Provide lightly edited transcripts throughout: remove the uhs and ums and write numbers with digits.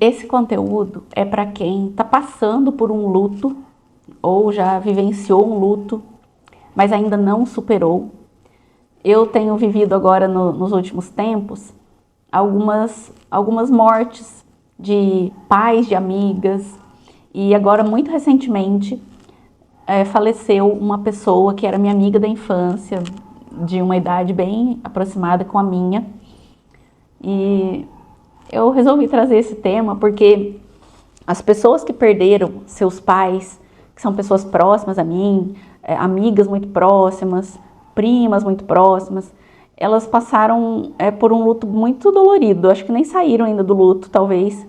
Esse conteúdo é para quem está passando por um luto ou já vivenciou um luto, mas ainda não superou. Eu tenho vivido agora nos últimos tempos algumas mortes de pais, de amigas, e agora muito recentemente faleceu uma pessoa que era minha amiga da infância, de uma idade bem aproximada com a minha. E eu resolvi trazer esse tema porque as pessoas que perderam seus pais, que são pessoas próximas a mim, amigas muito próximas, primas muito próximas, elas passaram por um luto muito dolorido. Acho que nem saíram ainda do luto, talvez.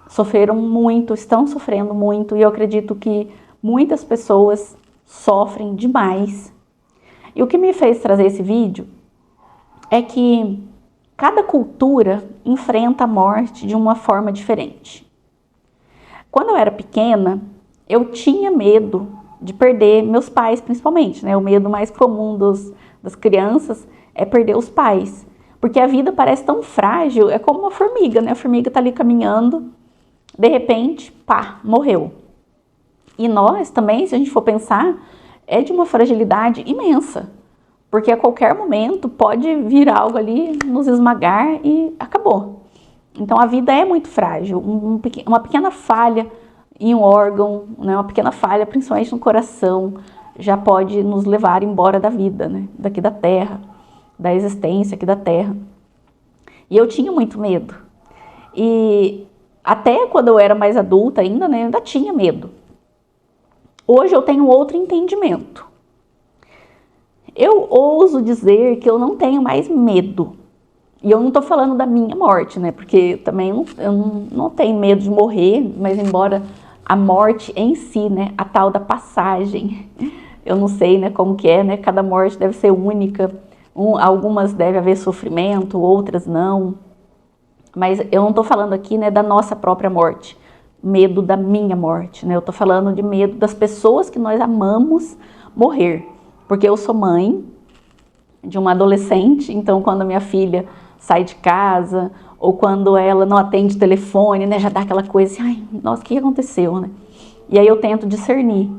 Sofreram muito, estão sofrendo muito, e eu acredito que muitas pessoas sofrem demais. E o que me fez trazer esse vídeo é que cada cultura enfrenta a morte de uma forma diferente. Quando eu era pequena, eu tinha medo de perder meus pais, principalmente, né? O medo mais comum das crianças é perder os pais. Porque a vida parece tão frágil, é como uma formiga, né? A formiga tá ali caminhando, de repente, pá, morreu. E nós também, se a gente for pensar, é de uma fragilidade imensa. Porque a qualquer momento pode vir algo ali, nos esmagar e acabou. Então a vida é muito frágil. Uma pequena falha em um órgão, né, uma pequena falha, principalmente no coração, já pode nos levar embora da vida, né, daqui da terra, da existência aqui da terra. E eu tinha muito medo. E até quando eu era mais adulta ainda, né, eu ainda tinha medo. Hoje eu tenho outro entendimento. Eu ouso dizer que eu não tenho mais medo. E eu não tô falando da minha morte, né? Porque também eu não tenho medo de morrer, mas embora a morte em si, né? A tal da passagem, eu não sei, né, como que é, né? Cada morte deve ser única. Algumas deve haver sofrimento, outras não. Mas eu não tô falando aqui, né, da nossa própria morte. Medo da minha morte, né? Eu tô falando de medo das pessoas que nós amamos morrer. Porque eu sou mãe de uma adolescente, então quando a minha filha sai de casa, ou quando ela não atende o telefone, né, já dá aquela coisa assim, ai, nossa, o que aconteceu, né? E aí eu tento discernir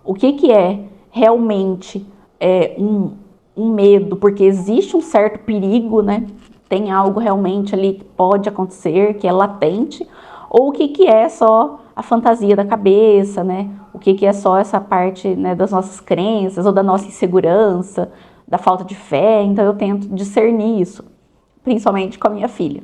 o que é realmente um medo, porque existe um certo perigo, né? Tem algo realmente ali que pode acontecer, que é latente, ou o que é só a fantasia da cabeça, né? O que é só essa parte, né, das nossas crenças ou da nossa insegurança, da falta de fé. Então eu tento discernir isso, principalmente com a minha filha.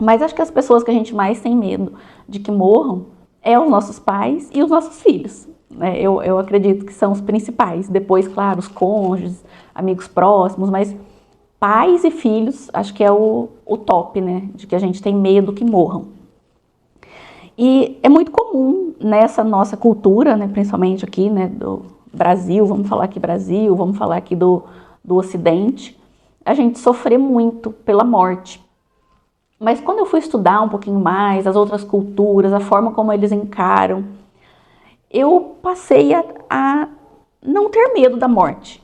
Mas acho que as pessoas que a gente mais tem medo de que morram é os nossos pais e os nossos filhos, né? Eu acredito que são os principais. Depois, claro, os cônjuges, amigos próximos, mas pais e filhos acho que é o top, né? De que a gente tem medo que morram. E é muito comum nessa nossa cultura, né, principalmente aqui, né, do Brasil, vamos falar aqui Brasil, vamos falar aqui do Ocidente, a gente sofrer muito pela morte. Mas quando eu fui estudar um pouquinho mais as outras culturas, a forma como eles encaram, eu passei a não ter medo da morte.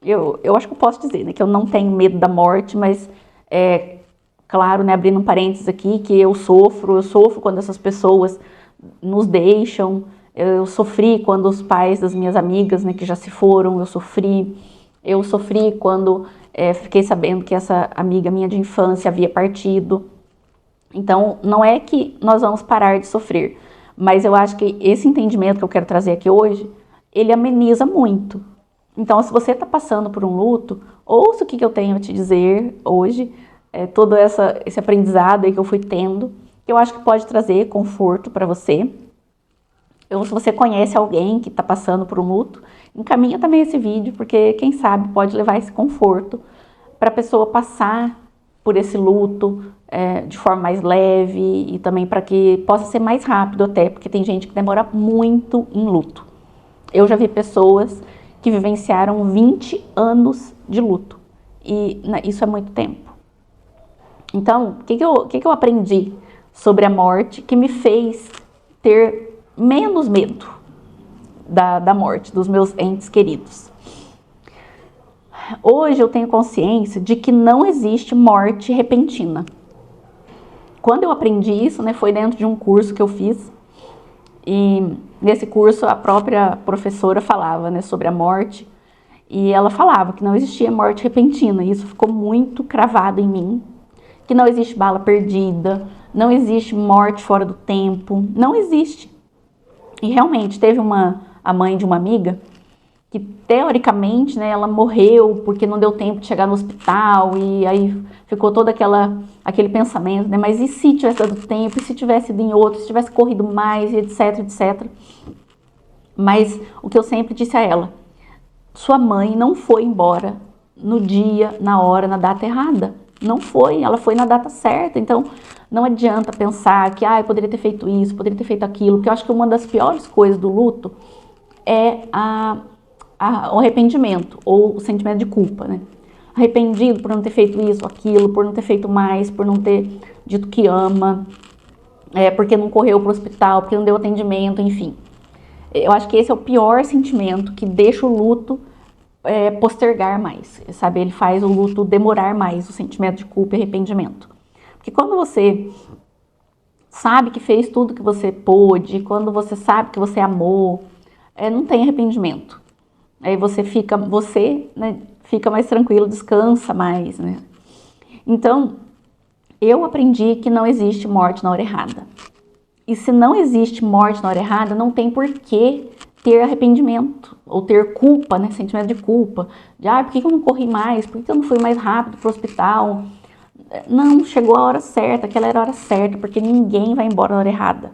Eu acho que eu posso dizer, né, que eu não tenho medo da morte, mas claro, né, abrindo um parênteses aqui, que eu sofro quando essas pessoas nos deixam, eu sofri quando os pais das minhas amigas, né, que já se foram, eu sofri quando fiquei sabendo que essa amiga minha de infância havia partido. Então, não é que nós vamos parar de sofrer, mas eu acho que esse entendimento que eu quero trazer aqui hoje, ele ameniza muito. Então, se você está passando por um luto, ouça o que eu tenho a te dizer hoje, todo esse aprendizado aí que eu fui tendo, que eu acho que pode trazer conforto para você. Ou se você conhece alguém que está passando por um luto, encaminha também esse vídeo, porque quem sabe pode levar esse conforto para a pessoa passar por esse luto de forma mais leve e também para que possa ser mais rápido até, porque tem gente que demora muito em luto. Eu já vi pessoas que vivenciaram 20 anos de luto e isso é muito tempo. Então, o que eu aprendi sobre a morte que me fez ter menos medo da morte dos meus entes queridos? Hoje eu tenho consciência de que não existe morte repentina. quando eu aprendi isso, né, foi dentro de um curso que eu fiz, e nesse curso a própria professora falava, né, sobre a morte, e ela falava que não existia morte repentina, e isso ficou muito cravado em mim, que não existe bala perdida, não existe morte fora do tempo, não existe. E realmente teve a mãe de uma amiga que teoricamente, né, ela morreu porque não deu tempo de chegar no hospital, e aí ficou todo aquele pensamento, né, mas e se tivesse dado tempo, e se tivesse ido em outro, se tivesse corrido mais, e etc, etc. Mas o que eu sempre disse a ela, sua mãe não foi embora no dia, na hora, na data errada. Não foi, ela foi na data certa. Então, não adianta pensar que eu poderia ter feito isso, poderia ter feito aquilo, porque eu acho que uma das piores coisas do luto é o arrependimento, ou o sentimento de culpa, né? Arrependido por não ter feito isso, aquilo, por não ter feito mais, por não ter dito que ama, porque não correu para o hospital, porque não deu atendimento, enfim. Eu acho que esse é o pior sentimento, que deixa o luto postergar mais, sabe? Ele faz o luto demorar mais, o sentimento de culpa e arrependimento. Porque quando você sabe que fez tudo que você pôde, quando você sabe que você amou, não tem arrependimento. Aí você né, fica mais tranquilo, descansa mais, né? Então, eu aprendi que não existe morte na hora errada. E se não existe morte na hora errada, não tem por que ter arrependimento, ou ter culpa, né? Sentimento de culpa. De, por que eu não corri mais? Por que eu não fui mais rápido para o hospital? Não, chegou a hora certa, aquela era a hora certa, porque ninguém vai embora na hora errada.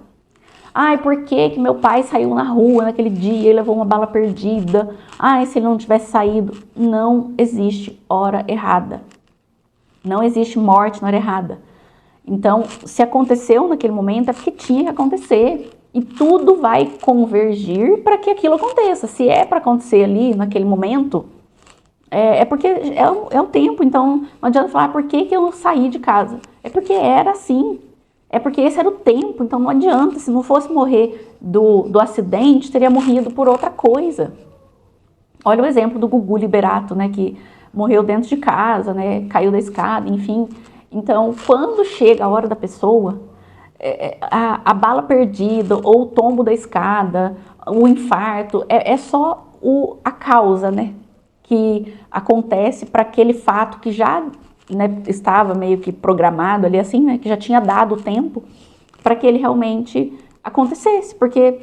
Por que meu pai saiu na rua naquele dia e levou uma bala perdida? Se ele não tivesse saído. Não existe hora errada. Não existe morte na hora errada. Então, se aconteceu naquele momento, é porque tinha que acontecer. E tudo vai convergir para que aquilo aconteça. Se é para acontecer ali, naquele momento, é porque é o tempo. Então, não adianta falar, por que eu saí de casa? É porque era assim. É porque esse era o tempo. Então, não adianta. Se não fosse morrer do acidente, teria morrido por outra coisa. Olha o exemplo do Gugu Liberato, né? Que morreu dentro de casa, né? Caiu da escada, enfim. Então, quando chega a hora da pessoa, a bala perdida, ou o tombo da escada, o infarto, é só a causa, né, que acontece para aquele fato que já, né, estava meio que programado ali, assim, né, que já tinha dado o tempo para que ele realmente acontecesse. Porque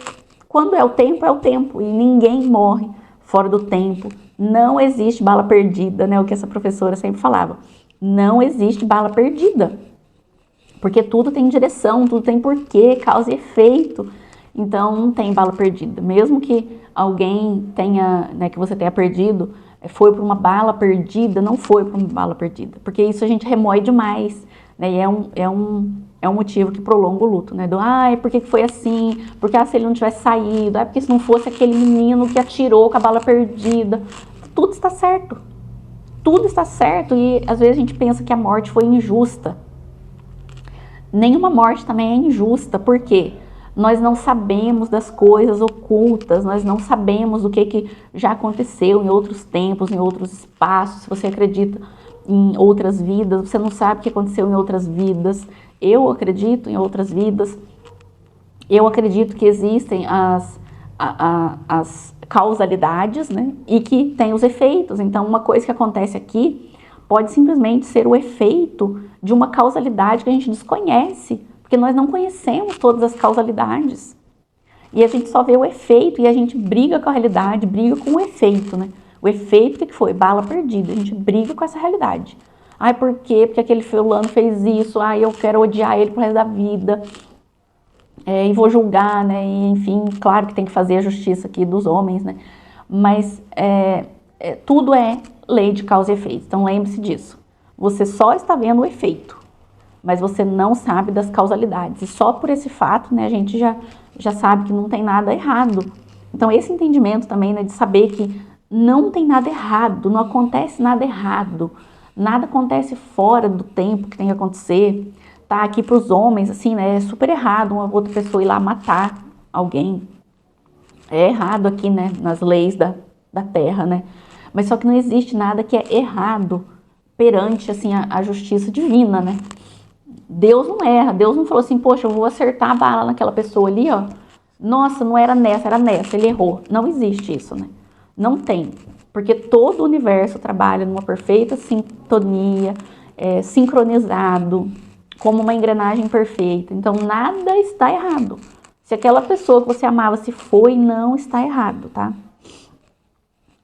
quando é o tempo, e ninguém morre fora do tempo. Não existe bala perdida, né, o que essa professora sempre falava. Não existe bala perdida, porque tudo tem direção, tudo tem porquê, causa e efeito. Então, não tem bala perdida. Mesmo que alguém tenha, né, que você tenha perdido, foi por uma bala perdida, não foi por uma bala perdida. Porque isso a gente remoe demais, né, e é um motivo que prolonga o luto, né, por que foi assim? Porque se ele não tivesse saído, porque se não fosse aquele menino que atirou com a bala perdida. Tudo está certo. Tudo está certo, e às vezes a gente pensa que a morte foi injusta. Nenhuma morte também é injusta, porque nós não sabemos das coisas ocultas, nós não sabemos do que já aconteceu em outros tempos, em outros espaços. Se você acredita em outras vidas, você não sabe o que aconteceu em outras vidas. Eu acredito em outras vidas. Eu acredito que existem as causalidades, né? E que tem os efeitos. Então, uma coisa que acontece aqui pode simplesmente ser o efeito de uma causalidade que a gente desconhece, porque nós não conhecemos todas as causalidades. E a gente só vê o efeito, e a gente briga com a realidade, briga com o efeito, né? O efeito que foi? Bala perdida. A gente briga com essa realidade. Por quê? Porque aquele fulano fez isso, eu quero odiar ele pro resto da vida. E vou julgar, né? E, enfim, claro que tem que fazer a justiça aqui dos homens, né? Mas tudo é lei de causa e efeito. Então, lembre-se disso. Você só está vendo o efeito, mas você não sabe das causalidades. E só por esse fato, né, a gente já sabe que não tem nada errado. Então, esse entendimento também, né, de saber que não tem nada errado, não acontece nada errado, nada acontece fora do tempo que tem que acontecer. Tá aqui para os homens, assim, né, é super errado uma outra pessoa ir lá matar alguém. É errado aqui, né, nas leis da terra, né? Mas só que não existe nada que é errado perante, assim, a justiça divina, né? Deus não erra, Deus não falou assim, poxa, eu vou acertar a bala naquela pessoa ali, ó. Nossa, não era nessa, era nessa, ele errou. Não existe isso, né? Não tem. Porque todo o universo trabalha numa perfeita sintonia, sincronizado, como uma engrenagem perfeita. Então, nada está errado. Se aquela pessoa que você amava se foi, não está errado, tá?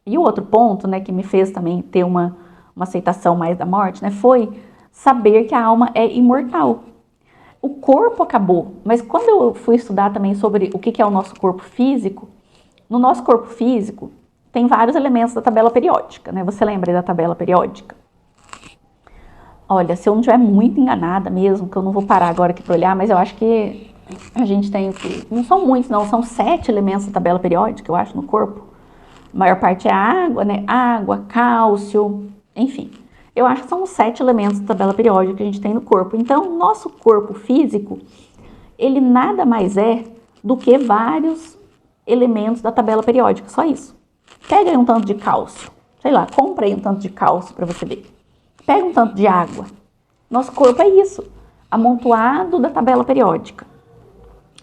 E o outro ponto, né, que me fez também ter uma aceitação mais da morte, né, foi saber que a alma é imortal. O corpo acabou, mas quando eu fui estudar também sobre o que é o nosso corpo físico, no nosso corpo físico tem vários elementos da tabela periódica, né? Você lembra da tabela periódica? Olha, se eu não estiver muito enganada mesmo, que eu não vou parar agora aqui para olhar, mas eu acho que a gente tem, não são muitos não, são 7 elementos da tabela periódica, eu acho, no corpo. A maior parte é água, né? Água, cálcio, enfim. Eu acho que são os 7 elementos da tabela periódica que a gente tem no corpo. Então, nosso corpo físico, ele nada mais é do que vários elementos da tabela periódica, só isso. Pega aí um tanto de cálcio, sei lá, compra aí um tanto de cálcio para você ver. Pega um tanto de água. Nosso corpo é isso, amontoado da tabela periódica.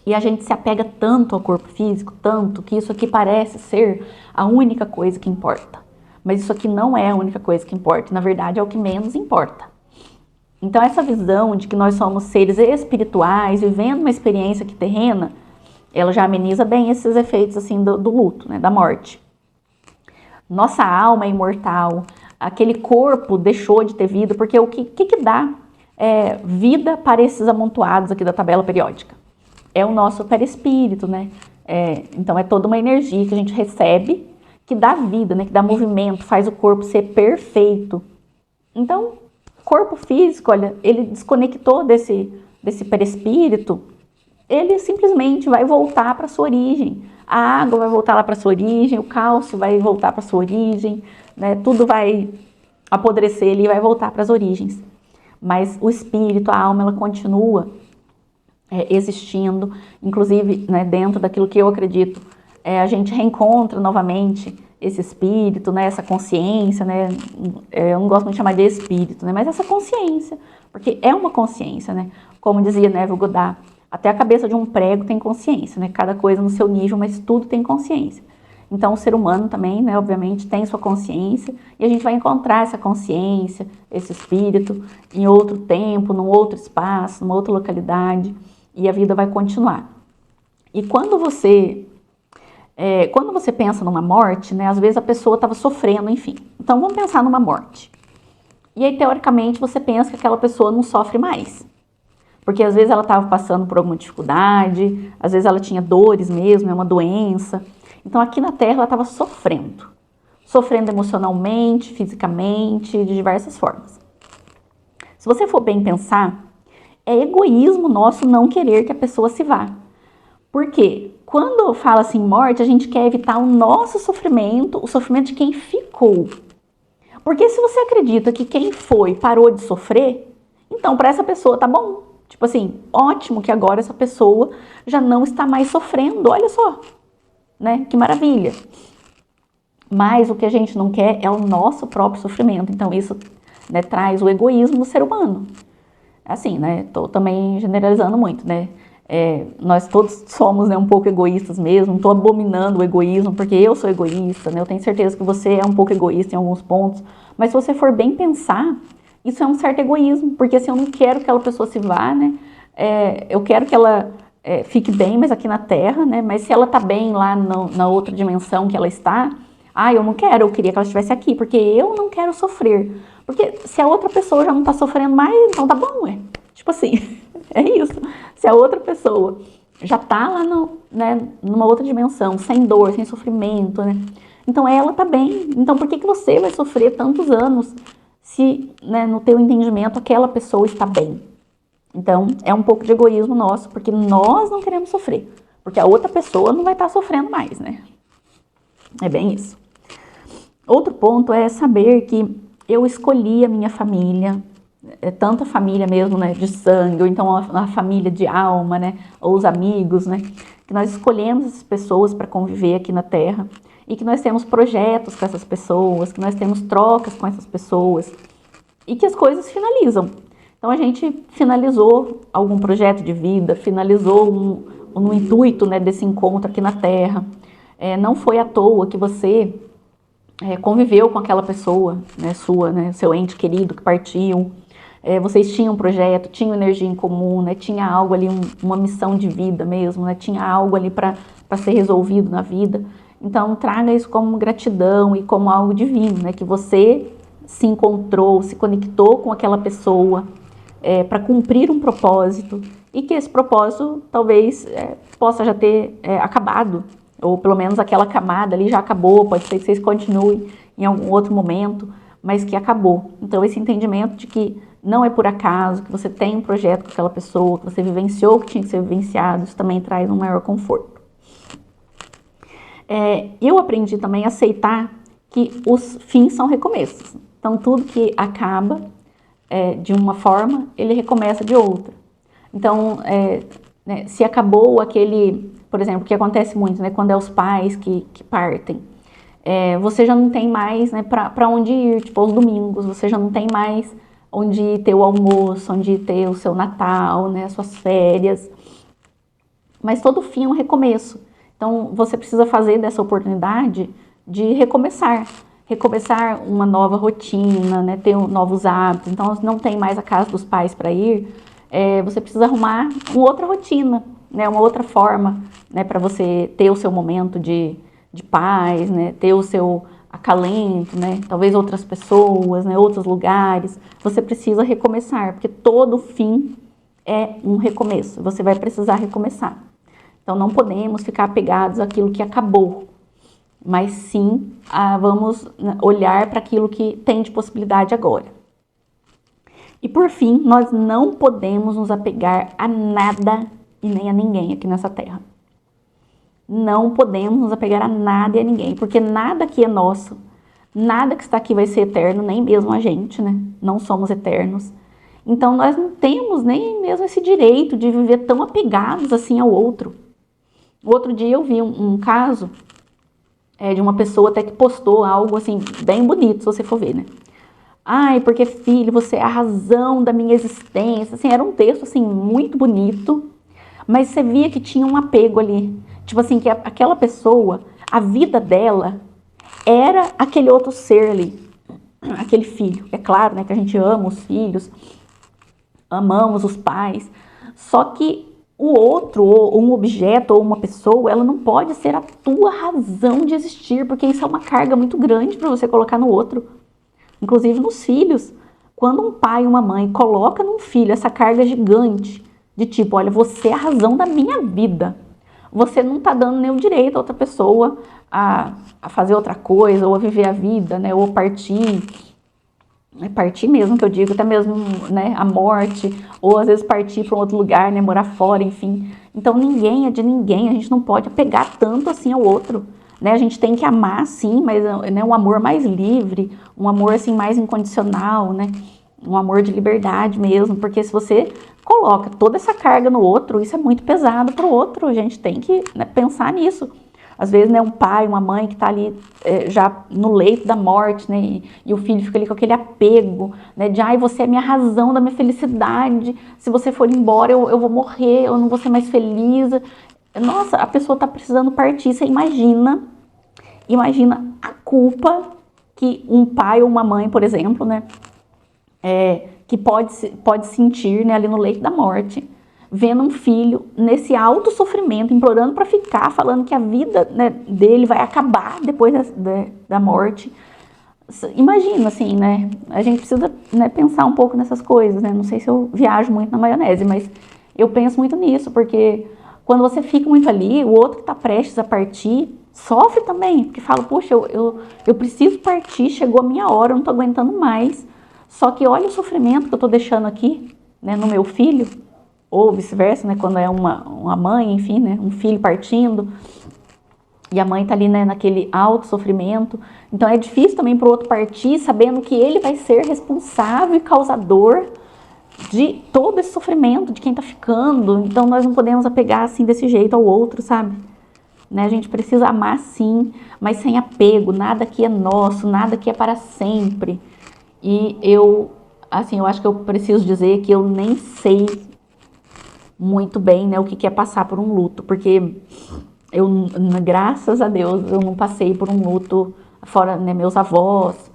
E a gente se apega tanto ao corpo físico, tanto, que isso aqui parece ser a única coisa que importa. Mas isso aqui não é a única coisa que importa, na verdade é o que menos importa. Então essa visão de que nós somos seres espirituais, vivendo uma experiência aqui terrena, ela já ameniza bem esses efeitos assim do luto, né, da morte. Nossa alma é imortal, aquele corpo deixou de ter vida, porque o que dá vida para esses amontoados aqui da tabela periódica? É o nosso perispírito, né? Então é toda uma energia que a gente recebe, que dá vida, né? Que dá movimento, faz o corpo ser perfeito. Então, corpo físico, olha, ele desconectou desse perispírito, ele simplesmente vai voltar para sua origem. A água vai voltar lá para sua origem, o cálcio vai voltar para sua origem, né? Tudo vai apodrecer ali e vai voltar para as origens. Mas o espírito, a alma, ela continua existindo, inclusive, né, dentro daquilo que eu acredito, a gente reencontra novamente esse espírito, né, essa consciência, né, eu não gosto muito de chamar de espírito, né, mas essa consciência, porque é uma consciência, né, como dizia Neville Goddard, até a cabeça de um prego tem consciência, né, cada coisa no seu nível, mas tudo tem consciência. Então o ser humano também, né, obviamente, tem sua consciência, e a gente vai encontrar essa consciência, esse espírito, em outro tempo, num outro espaço, numa outra localidade, e a vida vai continuar. E quando você pensa numa morte, né, às vezes a pessoa estava sofrendo, enfim. Então vamos pensar numa morte. E aí, teoricamente, você pensa que aquela pessoa não sofre mais. Porque às vezes ela estava passando por alguma dificuldade, às vezes ela tinha dores mesmo, é uma doença. Então aqui na Terra ela estava sofrendo. Sofrendo emocionalmente, fisicamente, de diversas formas. Se você for bem pensar, é egoísmo nosso não querer que a pessoa se vá. Por quê? Quando fala assim morte, a gente quer evitar o nosso sofrimento, o sofrimento de quem ficou. Porque se você acredita que quem foi parou de sofrer, então para essa pessoa tá bom. Tipo assim, ótimo que agora essa pessoa já não está mais sofrendo, olha só, né? Que maravilha. Mas o que a gente não quer é o nosso próprio sofrimento. Então isso, né, traz o egoísmo do ser humano. Assim, né, tô também generalizando muito, né, nós todos somos, né, um pouco egoístas mesmo, não tô abominando o egoísmo, porque eu sou egoísta, né, eu tenho certeza que você é um pouco egoísta em alguns pontos, mas se você for bem pensar, isso é um certo egoísmo, porque assim, eu não quero que aquela pessoa se vá, né, eu quero que ela fique bem, mas aqui na Terra, né, mas se ela tá bem lá na outra dimensão que ela está, eu não quero, eu queria que ela estivesse aqui, porque eu não quero sofrer. Porque se a outra pessoa já não tá sofrendo mais, então tá bom, Tipo assim, é isso. Se a outra pessoa já tá lá numa outra dimensão, sem dor, sem sofrimento, né? Então ela tá bem. Então por que você vai sofrer tantos anos se, né, no teu entendimento, aquela pessoa está bem? Então é um pouco de egoísmo nosso, porque nós não queremos sofrer. Porque a outra pessoa não vai estar sofrendo mais, né? É bem isso. Outro ponto é saber que eu escolhi a minha família, tanto a família mesmo, né, de sangue, ou então a família de alma, né, ou os amigos, né, que nós escolhemos essas pessoas para conviver aqui na Terra e que nós temos projetos com essas pessoas, que nós temos trocas com essas pessoas e que as coisas finalizam. Então a gente finalizou algum projeto de vida, finalizou no intuito, né, desse encontro aqui na Terra. Não foi à toa que você conviveu com aquela pessoa, né, sua, né, seu ente querido que partiu. Vocês tinham um projeto, tinham energia em comum, né, tinha algo ali, uma missão de vida mesmo, né, tinha algo ali para ser resolvido na vida. Então traga isso como gratidão e como algo divino, né, que você se encontrou, se conectou com aquela pessoa para cumprir um propósito, e que esse propósito talvez possa já ter acabado, ou pelo menos aquela camada ali já acabou, pode ser que vocês continuem em algum outro momento, mas que acabou. Então esse entendimento de que não é por acaso, que você tem um projeto com aquela pessoa, que você vivenciou o que tinha que ser vivenciado, isso também traz um maior conforto. Eu aprendi também a aceitar que os fins são recomeços. Então tudo que acaba de uma forma, ele recomeça de outra. Então, né, se acabou aquele, por exemplo, que acontece muito, né, quando é os pais que partem, você já não tem mais, né, para onde ir, tipo, aos domingos, você já não tem mais onde ter o almoço, onde ter o seu Natal, né, as suas férias. Mas todo fim é um recomeço. Então, você precisa fazer dessa oportunidade de recomeçar uma nova rotina, né, ter novos hábitos. Então, não tem mais a casa dos pais para ir, você precisa arrumar uma outra rotina, né, uma outra forma, né, para você ter o seu momento de paz, né, ter o seu acalento, né, talvez outras pessoas, né, outros lugares. Você precisa recomeçar, porque todo fim é um recomeço, você vai precisar recomeçar. Então, não podemos ficar apegados àquilo que acabou, mas sim, vamos olhar para aquilo que tem de possibilidade agora. E por fim, nós não podemos nos apegar a nada e nem a ninguém aqui nessa terra. Não podemos nos apegar a nada e a ninguém, porque nada aqui é nosso, nada que está aqui vai ser eterno, nem mesmo a gente, né? Não somos eternos. Então nós não temos nem mesmo esse direito de viver tão apegados assim ao outro. O outro dia eu vi um caso de uma pessoa até que postou algo assim, bem bonito, se você for ver, né? Ai, porque filho, você é a razão da minha existência. Assim, era um texto assim, muito bonito, mas você via que tinha um apego ali. Tipo assim, que aquela pessoa, a vida dela era aquele outro ser ali, aquele filho. É claro, né, que a gente ama os filhos, amamos os pais, só que o outro, ou um objeto, ou uma pessoa, ela não pode ser a tua razão de existir, porque isso é uma carga muito grande para você colocar no outro. Inclusive nos filhos. Quando um pai e uma mãe coloca num filho essa carga gigante, de tipo, olha, você é a razão da minha vida, você não está dando nenhum direito a outra pessoa a fazer outra coisa, ou a viver a vida, né, ou partir mesmo, que eu digo, até mesmo, né, a morte, ou às vezes partir para um outro lugar, né, morar fora, enfim. Então ninguém é de ninguém, a gente não pode apegar tanto assim ao outro, né, a gente tem que amar sim, mas, né, um amor mais livre, um amor assim mais incondicional, né, um amor de liberdade mesmo, porque se você coloca toda essa carga no outro, isso é muito pesado para o outro, a gente tem que, né, pensar nisso. Às vezes, né, um pai, uma mãe que está ali já no leito da morte, né, e o filho fica ali com aquele apego, né, de ai, você é minha razão da minha felicidade, se você for embora eu vou morrer, eu não vou ser mais feliz. Nossa, a pessoa está precisando partir, você imagina a culpa que um pai ou uma mãe, por exemplo, né, que pode sentir, né, ali no leito da morte, vendo um filho nesse alto sofrimento, implorando para ficar, falando que a vida, né, dele vai acabar depois da morte. Imagina, assim, né? A gente precisa, né, pensar um pouco nessas coisas, né? Não sei se eu viajo muito na maionese, mas eu penso muito nisso, porque quando você fica muito ali, o outro que está prestes a partir sofre também, porque fala, poxa, eu preciso partir, chegou a minha hora, eu não estou aguentando mais. Só que olha o sofrimento que eu estou deixando aqui, né, no meu filho, ou vice-versa, né, quando é uma mãe, enfim, né, um filho partindo, e a mãe está ali, né, naquele alto sofrimento. Então é difícil também para o outro partir, sabendo que ele vai ser responsável e causador de todo esse sofrimento, de quem está ficando. Então nós não podemos apegar assim desse jeito ao outro, sabe? Né, a gente precisa amar sim, mas sem apego, nada aqui é nosso, nada aqui é para sempre. E eu assim, eu acho que eu preciso dizer que eu nem sei muito bem, né, o que é passar por um luto, porque eu, graças a Deus, eu não passei por um luto, fora, né, meus avós,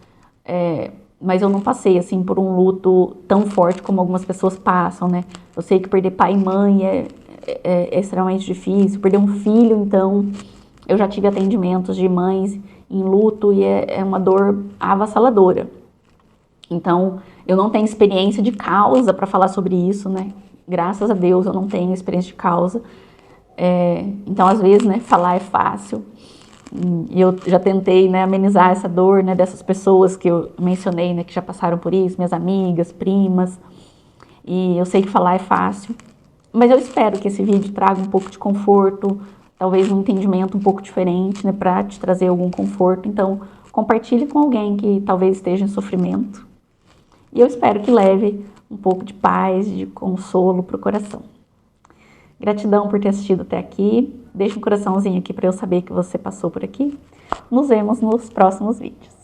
mas eu não passei, assim, por um luto tão forte como algumas pessoas passam, né. Eu sei que perder pai e mãe é extremamente difícil, perder um filho, então, eu já tive atendimentos de mães em luto e é uma dor avassaladora. Então, eu não tenho experiência de causa para falar sobre isso, né? Graças a Deus eu não tenho experiência de causa. Então, às vezes, né, falar é fácil. E eu já tentei, né, amenizar essa dor, né, dessas pessoas que eu mencionei, né, que já passaram por isso, minhas amigas, primas. E eu sei que falar é fácil. Mas eu espero que esse vídeo traga um pouco de conforto, talvez um entendimento um pouco diferente, né, para te trazer algum conforto. Então, compartilhe com alguém que talvez esteja em sofrimento. E eu espero que leve um pouco de paz, de consolo para o coração. Gratidão por ter assistido até aqui. Deixa um coraçãozinho aqui para eu saber que você passou por aqui. Nos vemos nos próximos vídeos.